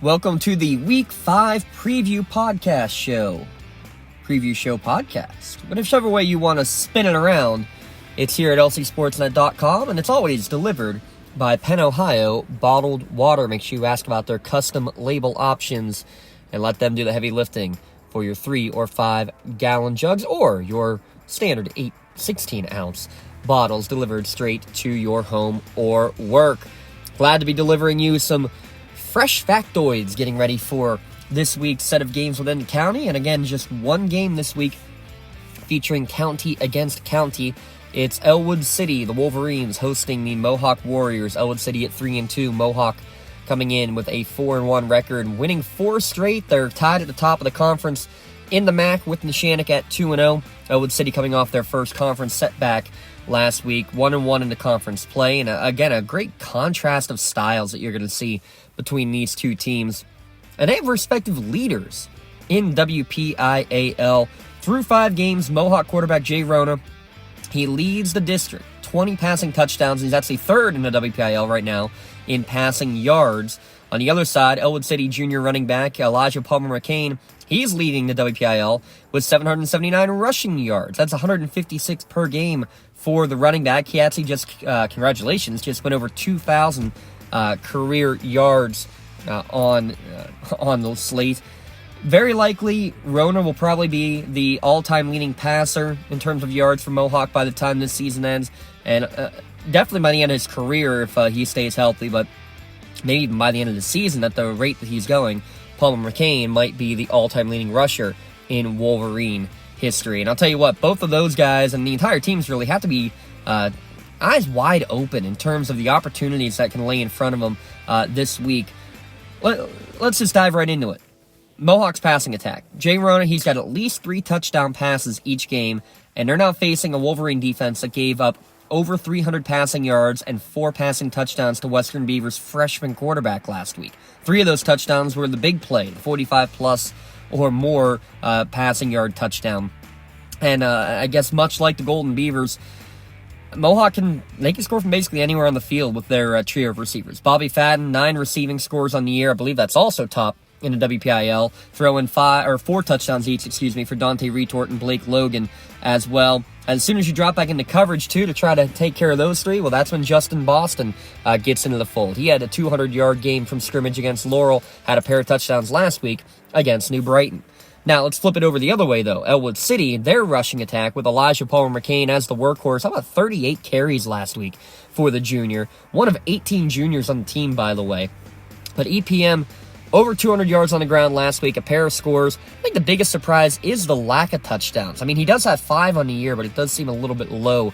Welcome to the Week 5 Preview Podcast Show. Preview Show Podcast. Whichever way you want to spin it around, it's here at lcsportsnet.com, and it's always delivered by Penn, Ohio Bottled Water. Make sure you ask about their custom label options and let them do the heavy lifting for your 3 or 5 gallon jugs or your standard 16-ounce bottles delivered straight to your home or work. Glad to be delivering you some fresh factoids getting ready for this week's set of games within the county. And again, just one game this week featuring county against county. It's Elwood City, the Wolverines, hosting the Mohawk Warriors. Elwood City at 3-2. Mohawk coming in with a 4-1 record, winning 4 straight. They're tied at the top of the conference in the MAC with Neshannock at 2-0. Elwood City coming off their first conference setback last week, 1-1 in the conference play. And again, a great contrast of styles that you're going to see between these two teams. And they have respective leaders in WPIAL. Through 5 games, Mohawk quarterback Jay Rona, he leads the district, 20 passing touchdowns. He's actually third in the WPIAL right now in passing yards. On the other side, Elwood City junior running back Elijah Palmer-McCain, he's leading the WPIAL with 779 rushing yards. That's 156 per game for the running back. He actually just, congratulations, just went over 2,000 career yards on the slate. Very likely, Rona will probably be the all-time leading passer in terms of yards for Mohawk by the time this season ends, and definitely by the end of his career if he stays healthy, but maybe even by the end of the season at the rate that he's going, Palmer McCain might be the all-time leading rusher in Wolverine history. And I'll tell you what, both of those guys and the entire teams really have to be eyes wide open in terms of the opportunities that can lay in front of them this week. Let's just dive right into it. Mohawk's passing attack. Jay Rona, he's got at least 3 touchdown passes each game, and they're now facing a Wolverine defense that gave up over 300 passing yards and 4 passing touchdowns to Western Beaver's freshman quarterback last week. 3 of those touchdowns were the big play, the 45-plus or more passing yard touchdown. And I guess much like the Golden Beavers, Mohawk can score from basically anywhere on the field with their trio of receivers. Bobby Fadden, 9 receiving scores on the year. I believe that's also top in the WPIAL, throwing 4 touchdowns each, for Dante Retort and Blake Logan as well. As soon as you drop back into coverage, too, to try to take care of those 3, well, that's when Justin Boston gets into the fold. He had a 200-yard game from scrimmage against Laurel, had a pair of touchdowns last week against New Brighton. Now, let's flip it over the other way, though. Elwood City, their rushing attack with Elijah Palmer-McCain as the workhorse. How about 38 carries last week for the junior? One of 18 juniors on the team, by the way. But EPM, over 200 yards on the ground last week, a pair of scores. I think the biggest surprise is the lack of touchdowns. I mean, he does have 5 on the year, but it does seem a little bit low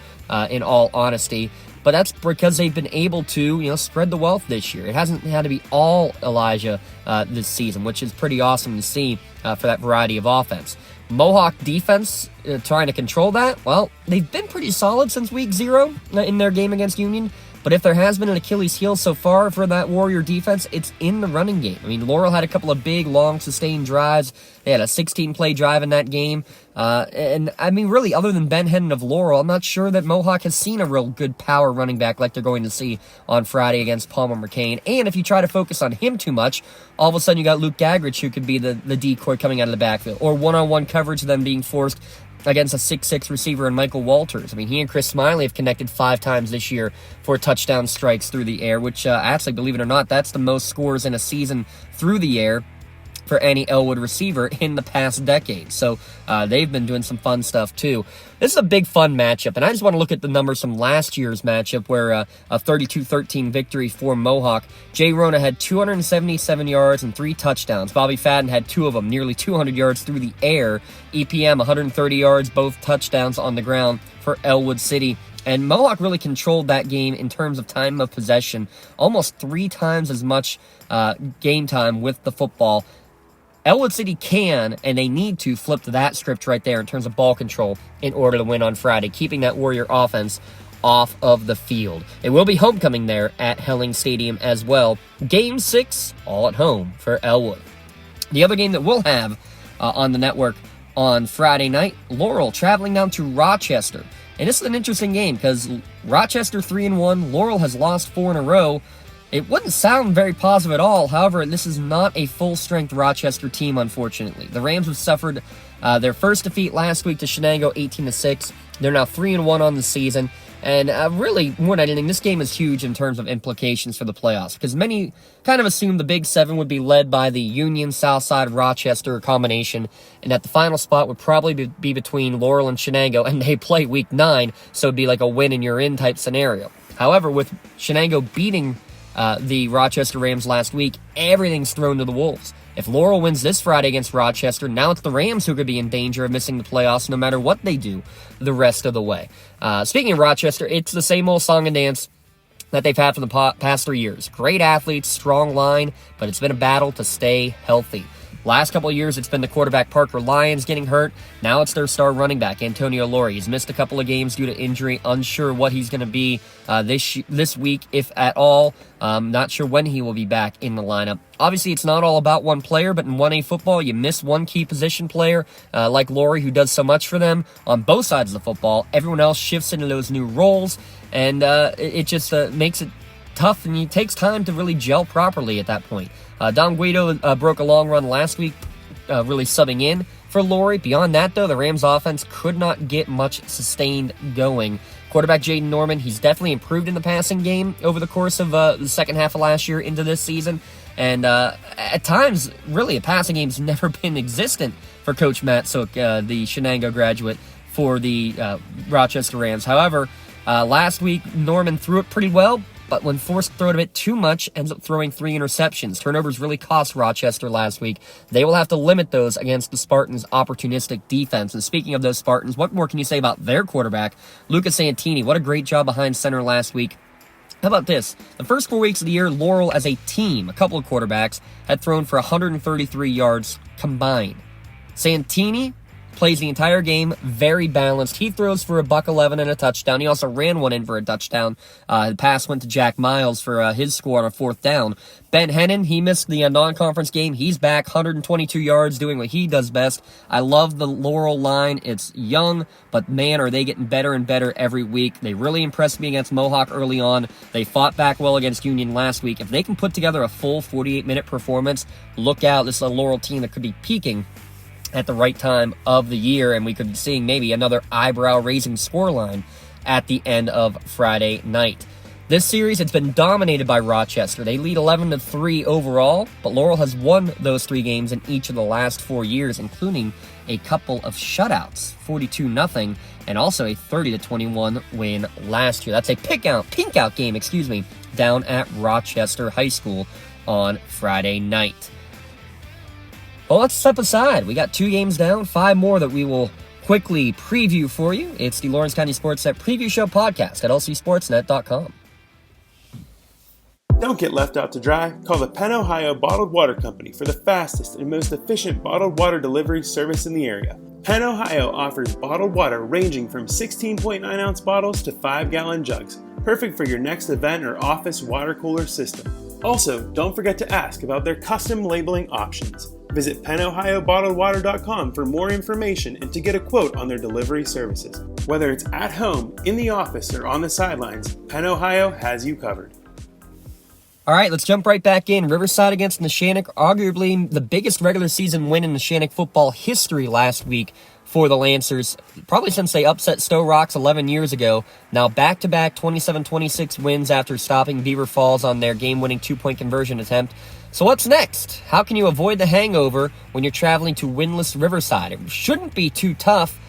in all honesty. But that's because they've been able to, spread the wealth this year. It hasn't had to be all Elijah this season, which is pretty awesome to see for that variety of offense. Mohawk defense trying to control that. Well, they've been pretty solid since week 0 in their game against Union. But if there has been an Achilles heel so far for that Warrior defense, it's in the running game. I mean, Laurel had a couple of big, long, sustained drives. They had a 16-play drive in that game. And, I mean, really, other than Ben Hedden of Laurel, I'm not sure that Mohawk has seen a real good power running back like they're going to see on Friday against Palmer McCain. And if you try to focus on him too much, all of a sudden you got Luke Dagrich, who could be the decoy coming out of the backfield. Or one-on-one coverage, then being forced against a 6'6 receiver in Michael Walters. I mean, he and Chris Smiley have connected 5 times this year for touchdown strikes through the air, which actually, believe it or not, that's the most scores in a season through the air for any Elwood receiver in the past decade. So they've been doing some fun stuff too. This is a big fun matchup, and I just want to look at the numbers from last year's matchup where a 32-13 victory for Mohawk. Jay Rona had 277 yards and 3 touchdowns. Bobby Fadden had 2 of them, nearly 200 yards through the air. EPM, 130 yards, both touchdowns on the ground for Elwood City. And Mohawk really controlled that game in terms of time of possession, almost 3 times as much game time with the football. Elwood City can, and they need to, flip that script right there in terms of ball control in order to win on Friday, keeping that Warrior offense off of the field. It will be homecoming there at Helling Stadium as well. Game 6, all at home for Elwood. The other game that we'll have on the network on Friday night, Laurel traveling down to Rochester. And this is an interesting game because Rochester 3-1, Laurel has lost 4 in a row. It wouldn't sound very positive at all. However, this is not a full-strength Rochester team, unfortunately. The Rams have suffered their first defeat last week to Shenango, 18-6. They're now 3-1 on the season. And really, more than anything, this game is huge in terms of implications for the playoffs, because many kind of assumed the Big Seven would be led by the Union, Southside, Rochester combination, and that the final spot would probably be between Laurel and Shenango, and they play Week 9, so it'd be like a win-and-you're-in type scenario. However, with Shenango beating the Rochester Rams last week, everything's thrown to the Wolves. If Laurel wins this Friday against Rochester, now it's the Rams who could be in danger of missing the playoffs no matter what they do the rest of the way. Speaking of Rochester, it's the same old song and dance that they've had for the past 3 years. Great athletes, strong line, but it's been a battle to stay healthy. Last couple of years, it's been the quarterback Parker Lyons getting hurt. Now it's their star running back, Antonio Lori. He's missed a couple of games due to injury. Unsure what he's going to be this week, if at all. Not sure when he will be back in the lineup. Obviously, it's not all about one player, but in 1A football, you miss one key position player like Lori, who does so much for them on both sides of the football. Everyone else shifts into those new roles, and it just makes it tough, and it takes time to really gel properly at that point. Dom Guido broke a long run last week, really subbing in for Lori. Beyond that, though, the Rams' offense could not get much sustained going. Quarterback Jaden Norman, he's definitely improved in the passing game over the course of the second half of last year into this season. And at times, really, a passing game's never been existent for Coach Matt Sook, the Shenango graduate for the Rochester Rams. However, last week, Norman threw it pretty well, but when forced to throw it a bit too much, ends up throwing 3 interceptions. Turnovers really cost Rochester last week. They will have to limit those against the Spartans' opportunistic defense. And speaking of those Spartans, what more can you say about their quarterback, Lucas Santini? What a great job behind center last week. How about this? The first 4 weeks of the year, Laurel as a team, a couple of quarterbacks, had thrown for 133 yards combined. Santini plays the entire game, very balanced. He throws for $111 and a touchdown. He also ran one in for a touchdown. The pass went to Jack Miles for his score on a 4th down. Ben Hennon, he missed the non-conference game. He's back, 122 yards, doing what he does best. I love the Laurel line. It's young, but man, are they getting better and better every week. They really impressed me against Mohawk early on. They fought back well against Union last week. If they can put together a full 48-minute performance, look out. This is a Laurel team that could be peaking at the right time of the year, and we could be seeing maybe another eyebrow-raising scoreline at the end of Friday night. This series, it's been dominated by Rochester. They lead 11-3 overall, but Laurel has won those 3 games in each of the last 4 years, including a couple of shutouts, 42-0, and also a 30-21 win last year. That's a pink out game, down at Rochester High School on Friday night. Well, let's step aside. We got 2 games down, 5 more that we will quickly preview for you. It's the Lawrence County SportsNet Preview Show podcast at lcsportsnet.com. Don't get left out to dry. Call the Penn Ohio Bottled Water Company for the fastest and most efficient bottled water delivery service in the area. Penn Ohio offers bottled water ranging from 16.9-ounce bottles to 5-gallon jugs, perfect for your next event or office water cooler system. Also, don't forget to ask about their custom labeling options. Visit PennOhioBottledWater.com for more information and to get a quote on their delivery services. Whether it's at home, in the office, or on the sidelines, Penn Ohio has you covered. All right, let's jump right back in. Riverside against Neshannock, arguably the biggest regular season win in Neshannock football history last week for the Lancers, probably since they upset Stowe Rocks 11 years ago. Now back-to-back 27-26 wins after stopping Beaver Falls on their game-winning 2-point conversion attempt. So what's next? How can you avoid the hangover when you're traveling to winless Riverside? It shouldn't be too tough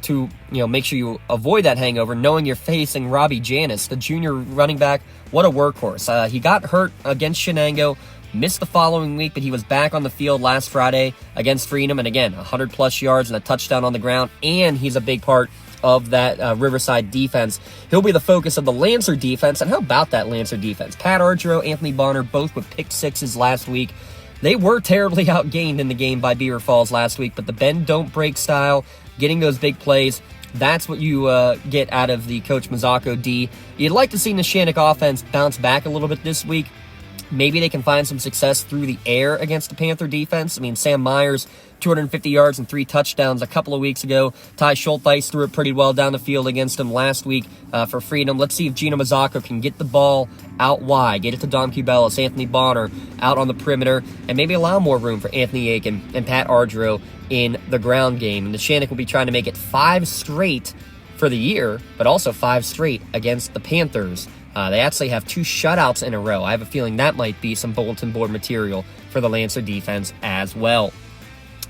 to make sure you avoid that hangover, knowing you're facing Robbie Janis, the junior running back. What a workhorse. He got hurt against Shenango, missed the following week, but he was back on the field last Friday against Freedom, and again, 100-plus yards and a touchdown on the ground, and he's a big part of that Riverside defense. He'll be the focus of the Lancer defense, and how about that Lancer defense? Pat Argero, Anthony Bonner, both with pick sixes last week. They were terribly outgained in the game by Beaver Falls last week, but the bend-don't-break style, getting those big plays, that's what you get out of the Coach Mazzocco D. You'd like to see Neshannock offense bounce back a little bit this week. Maybe they can find some success through the air against the Panther defense. I mean, Sam Myers, 250 yards and 3 touchdowns a couple of weeks ago. Ty Schultheis threw it pretty well down the field against him last week for Freedom. Let's see if Gino Mazzocco can get the ball out wide, get it to Dom Cubelis, Anthony Bonner out on the perimeter, and maybe allow more room for Anthony Aiken and Pat Ardreau in the ground game. And the Shannick will be trying to make it 5 straight for the year, but also 5 straight against the Panthers. They actually have 2 shutouts in a row. I have a feeling that might be some bulletin board material for the Lancer defense as well.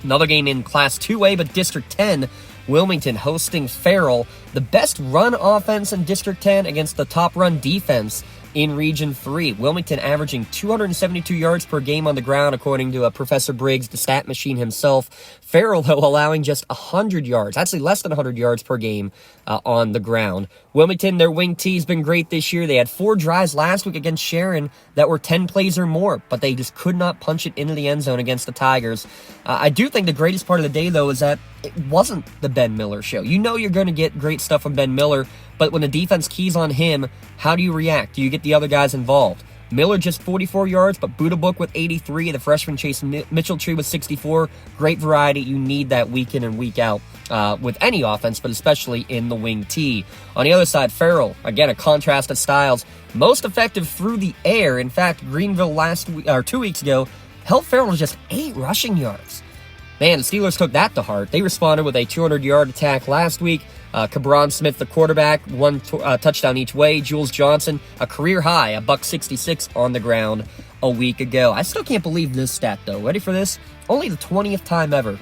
Another game in Class 2A, but District 10, Wilmington hosting Farrell. The best run offense in District 10 against the top run defense in Region 3. Wilmington averaging 272 yards per game on the ground, according to Professor Briggs, the stat machine himself. Farrell, though, allowing just 100 yards, actually less than 100 yards per game on the ground. Wilmington, their wing T has been great this year. They had 4 drives last week against Sharon that were 10 plays or more, but they just could not punch it into the end zone against the Tigers. I do think the greatest part of the day, though, is that it wasn't the Ben Miller show. You know you're going to get great stuff from Ben Miller, but when the defense keys on him, how do you react? Do you get the other guys involved? Miller just 44 yards, but Budabuk with 83. The freshman Chase Mitchell-Tree with 64. Great variety. You need that week in and week out with any offense, but especially in the wing T. On the other side, Farrell, again, a contrast of styles. Most effective through the air. In fact, Greenville 2 weeks ago held Farrell to just 8 rushing yards. Man, the Steelers took that to heart. They responded with a 200-yard attack last week. Cabron Smith, the quarterback, 1 touchdown each way. Jules Johnson, a career high, $166 on the ground a week ago. I still can't believe this stat, though. Ready for this? Only the 20th time ever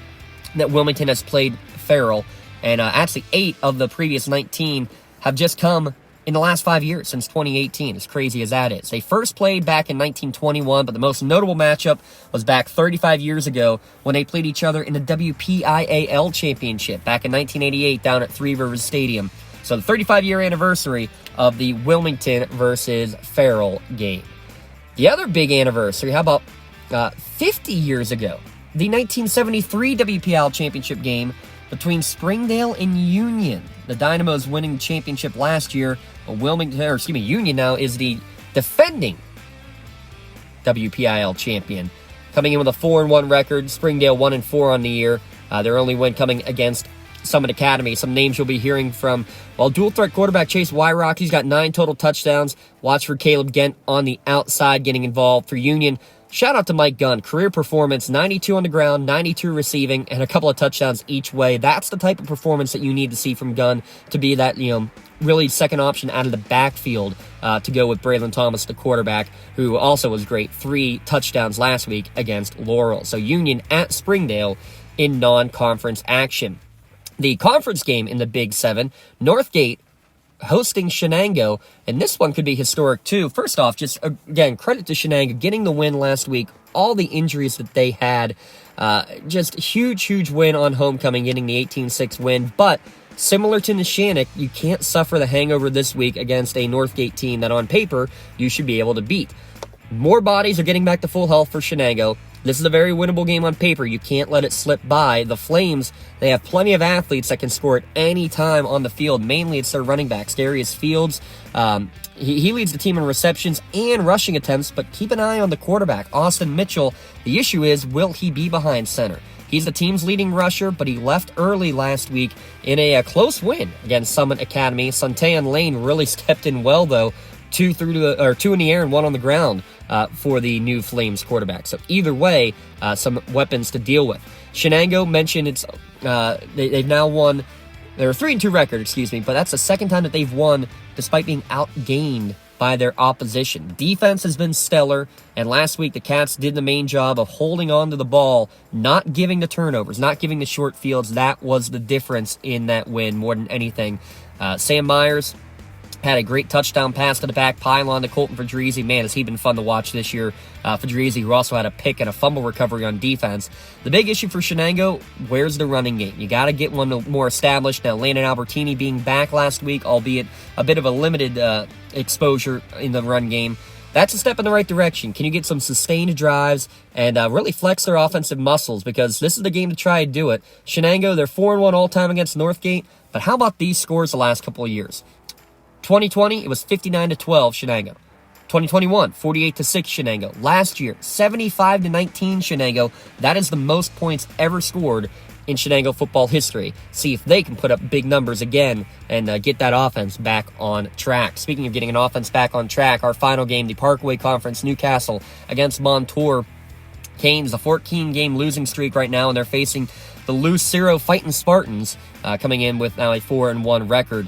that Wilmington has played Farrell, and actually 8 of the previous 19 have just come in the last 5 years, since 2018, as crazy as that is. They first played back in 1921, but the most notable matchup was back 35 years ago when they played each other in the WPIAL Championship back in 1988 down at Three Rivers Stadium. So the 35-year anniversary of the Wilmington versus Farrell game. The other big anniversary, how about 50 years ago, the 1973 WPIAL Championship game between Springdale and Union. The Dynamos winning the championship last year. Union now is the defending WPIAL champion. Coming in with a 4-1 record. Springdale 1-4 on the year. Their only win coming against Summit Academy. Some names you'll be hearing from. While dual threat quarterback Chase Wyrock, he's got 9 total touchdowns. Watch for Caleb Gent on the outside getting involved. For Union, shout out to Mike Gunn. Career performance, 92 on the ground, 92 receiving, and a couple of touchdowns each way. That's the type of performance that you need to see from Gunn to be that, really second option out of the backfield to go with Braylon Thomas, the quarterback, who also was great. 3 touchdowns last week against Laurel. So Union at Springdale in non-conference action. The conference game in the Big 7, Northgate hosting Shenango, and this one could be historic too. First off, just again, credit to Shenango getting the win last week. All the injuries that they had, just huge win on homecoming, getting the 18-6 win. But similar to Neshannock, you can't suffer the hangover this week against a Northgate team that on paper you should be able to beat. More bodies are getting back to full health for Shenango. This is a very winnable game on paper. You can't let it slip by. The Flames, they have plenty of athletes that can score at any time on the field. Mainly, it's their running backs. Darius Fields, he leads the team in receptions and rushing attempts, but keep an eye on the quarterback, Austin Mitchell. The issue is, will he be behind center? He's the team's leading rusher, but he left early last week in a close win against Summit Academy. Suntayan Lane really stepped in well, though. 2 in the air and 1 on the ground for the new Flames quarterback. So either way, some weapons to deal with. Shenango mentioned they've now won. They're a 3-2 record, but that's the second time that they've won despite being outgained by their opposition. Defense has been stellar, and last week the Cats did the main job of holding on to the ball, not giving the turnovers, not giving the short fields. That was the difference in that win more than anything. Sam Myers had a great touchdown pass to the back pylon to Colton Fedrizzi. Man, has he been fun to watch this year. Fedrizzi, who also had a pick and a fumble recovery on defense. The big issue for Shenango, where's the running game? You got to get one more established. Now, Landon Albertini being back last week, albeit a bit of a limited exposure in the run game. That's a step in the right direction. Can you get some sustained drives and really flex their offensive muscles? Because this is the game to try and do it. Shenango, they're 4-1 all-time against Northgate. But how about these scores the last couple of years? 2020, it was 59-12, Shenango. 2021, 48-6 Shenango. Last year, 75-19 Shenango. That is the most points ever scored in Shenango football history. See if they can put up big numbers again and get that offense back on track. Speaking of getting an offense back on track, our final game, the Parkway Conference, Newcastle against Montour. Canes, a 14-game losing streak right now, and they're facing the Lucero Fighting Spartans, coming in with now a 4-1 record.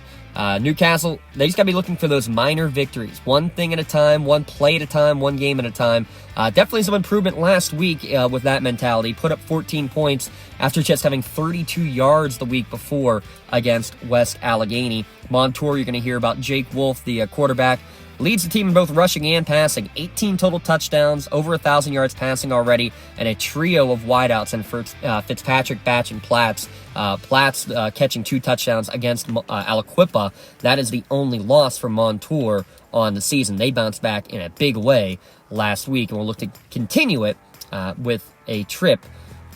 Newcastle, they just got to be looking for those minor victories. One thing at a time, one play at a time, one game at a time. Definitely some improvement last week with that mentality. Put up 14 points after just having 32 yards the week before against West Allegheny. Montour, you're going to hear about Jake Wolf, the quarterback. Leads the team in both rushing and passing. 18 total touchdowns, over 1,000 yards passing already, and a trio of wideouts in Fitzpatrick, Batch, and Platts. Platts catching 2 touchdowns against Aliquippa. That is the only loss for Montour on the season. They bounced back in a big way last week, and we'll look to continue it with a trip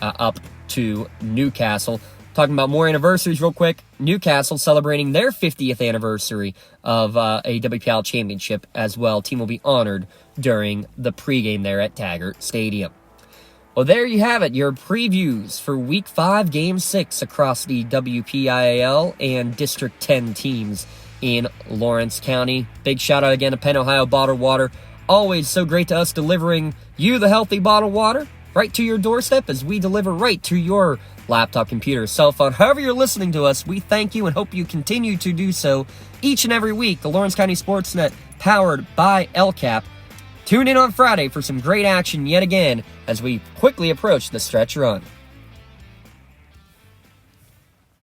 up to Newcastle. Talking about more anniversaries real quick, Newcastle celebrating their 50th anniversary of a WPL championship as well. Team will be honored during the pregame there at Taggart Stadium. Well, there you have it, your previews for Week 5, Game 6 across the WPIAL and District 10 teams in Lawrence County. Big shout out again to Penn Ohio Bottled Water. Always so great to us delivering you the healthy bottled water right to your doorstep as we deliver right to your laptop, computer, cell phone. However you're listening to us, we thank you and hope you continue to do so each and every week. The Lawrence County SportsNet, powered by LCAP. Tune in on Friday for some great action yet again as we quickly approach the stretch run.